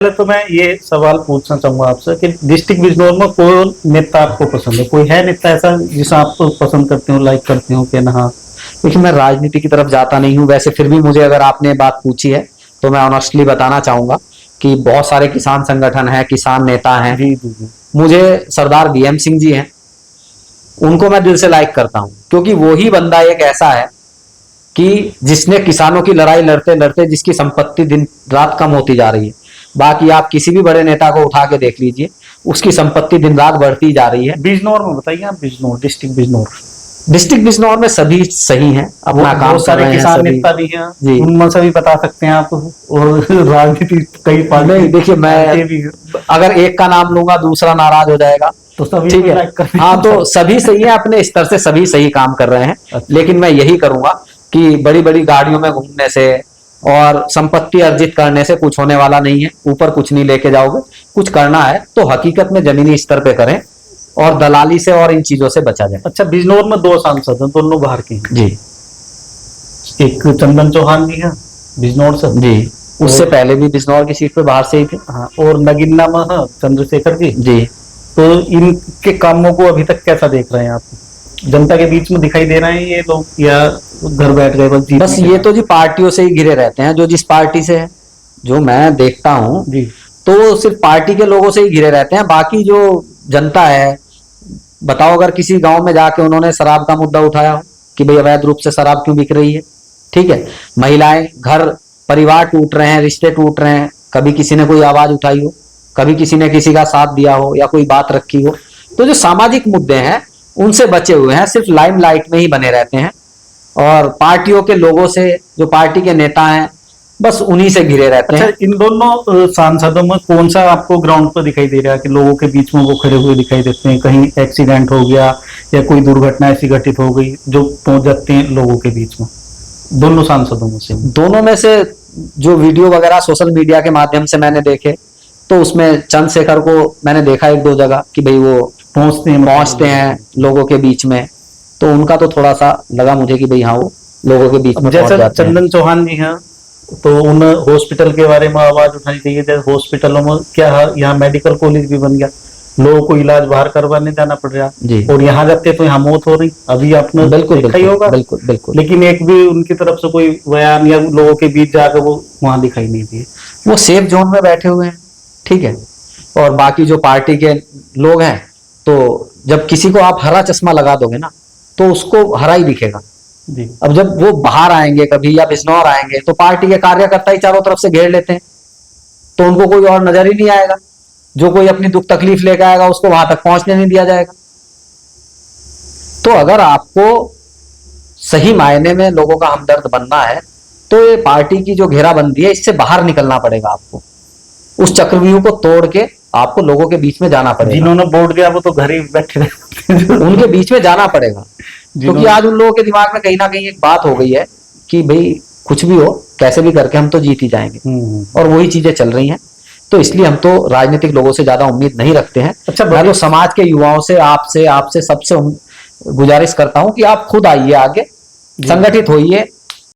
पहले तो मैं ये सवाल पूछना चाहूंगा आपसे कि डिस्ट्रिक्ट बिजनौर में कौन नेता आपको पसंद है? कोई है नेता ऐसा जिसे आप तो पसंद करते हो, लाइक करते हो कि ना? हाँ। देखिए, मैं राजनीति की तरफ जाता नहीं हूँ वैसे, फिर भी मुझे अगर आपने बात पूछी है तो मैं ऑनेस्टली बताना चाहूंगा कि बहुत सारे किसान संगठन हैं, किसान नेता हैं। जी जी जी। मुझे सरदार भीम सिंह जी हैं, उनको मैं दिल से लाइक करता हूँ, क्योंकि वो ही बंदा एक ऐसा है कि जिसने किसानों की लड़ाई लड़ते लड़ते जिसकी संपत्ति दिन रात कम होती जा रही है। बाकी आप किसी भी बड़े नेता को उठा के देख लीजिए, उसकी संपत्ति दिन रात बढ़ती जा रही है। बिजनौर में बताइए आप, बिजनौर डिस्ट्रिक्ट बिजनौर। डिस्ट्रिक्ट बिजनौर में सभी सही हैं, अपना काम बहुत कर सारे रहे हैं किसान सभी। नेता भी हैं, जी। उनमें से भी बता सकते हैं आप? और राजनीति कई पार्टी। नहीं, देखिए, मैं भी अगर एक का नाम लूंगा दूसरा नाराज हो जाएगा, तो सभी ठीक है। लाइक करते हाँ, हैं। तो सभी सही है, अपने स्तर से सभी सही काम कर रहे हैं। अच्छा। लेकिन मैं यही करूंगा कि बड़ी बड़ी गाड़ियों में घूमने से और संपत्ति अर्जित करने से कुछ होने वाला नहीं है। ऊपर कुछ नहीं लेके जाओगे, कुछ करना है तो हकीकत में जमीनी स्तर पे करें और दलाली से और इन चीजों से बचा जाए। अच्छा, बिजनौर में दो सांसद हैं, दोनों बाहर के हैं। जी एक चंदन चौहान जी हैं बिजनौर से। जी, उससे पहले भी बिजनौर की सीट पे बाहर से ही थे। हाँ, और नगीना में है चंद्रशेखर जी। जी। तो इनके कामों को अभी तक कैसा देख रहे हैं आप? जनता के बीच में दिखाई दे रहे हैं ये लोग, या घर बैठ गए बस? बस ये तो जी पार्टियों से ही घिरे रहते हैं, जो जिस पार्टी से है, जो मैं देखता हूँ जी। तो वो सिर्फ पार्टी के लोगों से ही घिरे रहते हैं। बाकी जो जनता है, बताओ अगर किसी गांव में जाके उन्होंने शराब का मुद्दा उठाया हो कि भाई अवैध रूप से शराब क्यों बिक रही है, ठीक है, महिलाएं, घर परिवार टूट रहे हैं, रिश्ते टूट रहे हैं, कभी किसी ने कोई आवाज उठाई हो, कभी किसी ने किसी का साथ दिया हो या कोई बात रखी हो? तो जो सामाजिक मुद्दे हैं उनसे बचे हुए हैं, सिर्फ लाइमलाइट में ही बने रहते हैं और पार्टियों के लोगों से, जो पार्टी के नेता हैं, बस उन्हीं से घिरे रहते हैं। अच्छा, इन दोनों सांसदों में कौन सा आपको ग्राउंड पर दिखाई दे रहा है कि लोगों के बीच में वो खड़े हुए दिखाई देते हैं? कहीं एक्सीडेंट हो गया या कोई दुर्घटना ऐसी घटित हो गई जो पहुंच जाते हैं लोगों के बीच में? दोनों सांसदों में से? दोनों में से जो वीडियो वगैरह सोशल मीडिया के माध्यम से मैंने देखे, तो उसमें चंद्रशेखर को मैंने देखा एक दो जगह कि भाई वो पहुंचते हैं लोगों के बीच में, तो उनका तो थोड़ा सा लगा मुझे कि भाई हाँ, वो लोगों के बीच में पहुंच जैसे जाते हैं। चंदन चौहान जी हैं, तो उन हॉस्पिटल के बारे में आवाज उठानी चाहिए। जैसे हॉस्पिटलों में क्या है, यहाँ मेडिकल कॉलेज भी बन गया, लोगों को इलाज बाहर करवाने जाना पड़ रहा जी। और यहाँ जाते तो यहाँ मौत हो रही, अभी आपने बिल्कुल देखा ही होगा। बिल्कुल बिल्कुल। लेकिन एक भी उनकी तरफ से कोई बयान या लोगों के बीच जाकर वो वहां दिखाई नहीं दिए। वो सेफ जोन में बैठे हुए हैं, ठीक है। और बाकी जो पार्टी के लोग हैं, तो जब किसी को आप हरा चश्मा लगा दोगे ना, तो उसको हरा ही दिखेगा जी। अब जब वो बाहर आएंगे कभी या बिजनौर आएंगे, तो पार्टी के कार्यकर्ता ही चारों तरफ से घेर लेते हैं, तो उनको कोई और नजर ही नहीं आएगा। जो कोई अपनी दुख तकलीफ लेकर आएगा उसको वहां तक पहुंचने नहीं दिया जाएगा। तो अगर आपको सही मायने में लोगों का हमदर्द बनना है, तो ये पार्टी की जो घेराबंदी है, इससे बाहर निकलना पड़ेगा आपको। उस चक्रव्यूह को तोड़ के आपको लोगों के बीच में जाना पड़ेगा। जिन्होंने वोट दिया वो तो घर ही बैठे रहे। उनके बीच में जाना पड़ेगा, क्योंकि आज उन लोगों के दिमाग में कहीं ना कहीं एक बात हो गई है कि भाई कुछ भी हो, कैसे भी करके हम तो जीत ही जाएंगे, और वही चीजें चल रही हैं। तो इसलिए हम तो राजनीतिक लोगों से ज्यादा उम्मीद नहीं रखते हैं। अच्छा, मैं तो समाज के युवाओं से, आपसे सबसे गुजारिश करता हूं कि आप खुद आइए आगे, संगठित होइए,